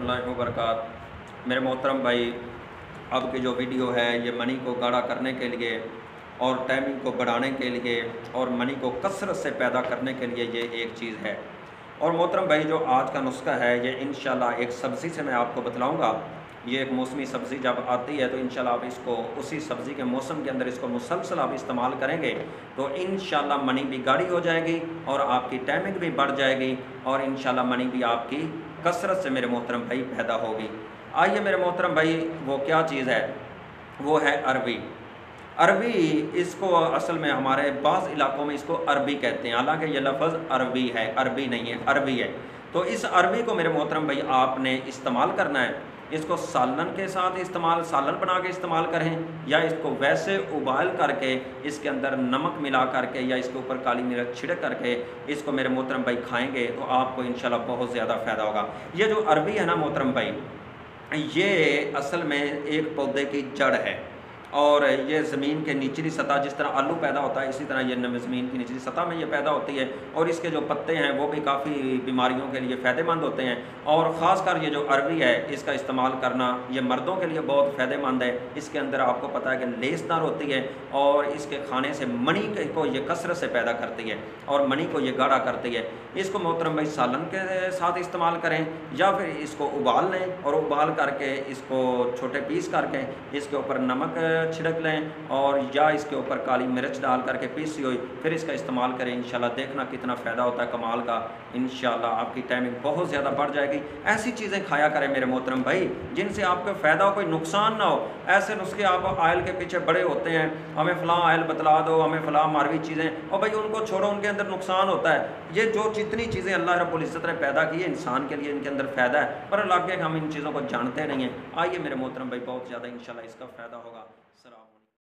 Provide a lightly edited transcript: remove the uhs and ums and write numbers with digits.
रहमतुल्लाहि व बरकातहू। मेरे मोहतरम भाई, अब की जो वीडियो है ये मनी को गाढ़ा करने के लिए और टाइमिंग को बढ़ाने के लिए और मनी को कसरत से पैदा करने के लिए ये एक चीज़ है। और मोहतरम भाई, जो आज का नुस्खा है ये इंशाल्लाह एक सब्ज़ी से मैं आपको बतलाऊँगा। ये एक मौसमी सब्ज़ी जब आती है तो इंशाल्लाह आप इसको उसी सब्ज़ी के मौसम के अंदर इसको मुसलसल आप इस्तेमाल करेंगे तो इंशाल्लाह मनी भी गाढ़ी हो जाएगी और आपकी टाइमिंग भी बढ़ जाएगी और इंशाल्लाह मनी भी आपकी कसरत से मेरे मोहतरम भाई पैदा होगी। आइए मेरे मोहतरम भाई, वो क्या चीज़ है? वो है अरबी। अरबी, इसको असल में हमारे बाज़ इलाकों में इसको अरबी कहते हैं, हालांकि ये लफ्ज़ अरबी है, अरबी नहीं है, अरबी है। तो इस अरबी को मेरे मोहतरम भाई आपने इस्तेमाल करना है। इसको सालन के साथ सालन बना के इस्तेमाल करें या इसको वैसे उबाल करके इसके अंदर नमक मिला करके या इसके ऊपर काली मिर्च छिड़क करके इसको मेरे मोहतरम भाई खाएंगे तो आपको इंशाल्लाह बहुत ज़्यादा फ़ायदा होगा। ये जो अरबी है ना मोहतरम भाई, ये असल में एक पौधे की जड़ है और ये ज़मीन के निचली सतह, जिस तरह आलू पैदा होता है इसी तरह ये ज़मीन की निचली सतह में ये पैदा होती है और इसके जो पत्ते हैं वो भी काफ़ी बीमारियों के लिए फ़ायदेमंद होते हैं। और ख़ासकर ये जो अरबी है इसका इस्तेमाल करना ये मर्दों के लिए बहुत फ़ायदेमंद है। इसके अंदर आपको पता है कि लेसदार होती है और इसके खाने से मनी को ये कसरत से पैदा करती है और मनी को ये गाढ़ा करती है। इसको मोहतरम भाई सालन के साथ इस्तेमाल करें या फिर इसको उबाल लें और उबाल करके इसको छोटे पीस करके इसके ऊपर नमक छिड़क लें और या इसके ऊपर काली मिर्च डाल करके पीसी हुई फिर इसका इस्तेमाल करें। इंशाल्लाह देखना कितना फ़ायदा होता है कमाल का। इंशाल्लाह आपकी टाइमिंग बहुत ज़्यादा बढ़ जाएगी। ऐसी चीज़ें खाया करें मेरे मोहतरम भाई जिनसे आपको फ़ायदा हो, कोई नुकसान ना हो। ऐसे नुस्खे आप आयल के पीछे बड़े होते हैं, हमें फ़लाँ आयल बतला दो, हमें फ़लाँ मारवी चीज़ें, और भाई उनको छोड़ो, उनके अंदर नुकसान होता है। ये जो जितनी चीज़ें अल्लाह रब्बुल इज़्ज़त ने पैदा की है इंसान के लिए इनके अंदर फ़ायदा है, पर अल्लाह के हम इन चीज़ों को जानते नहीं हैं। आइए मेरे मोहतरम भाई, बहुत ज़्यादा इंशाल्लाह इसका फ़ायदा होगा। सलाम।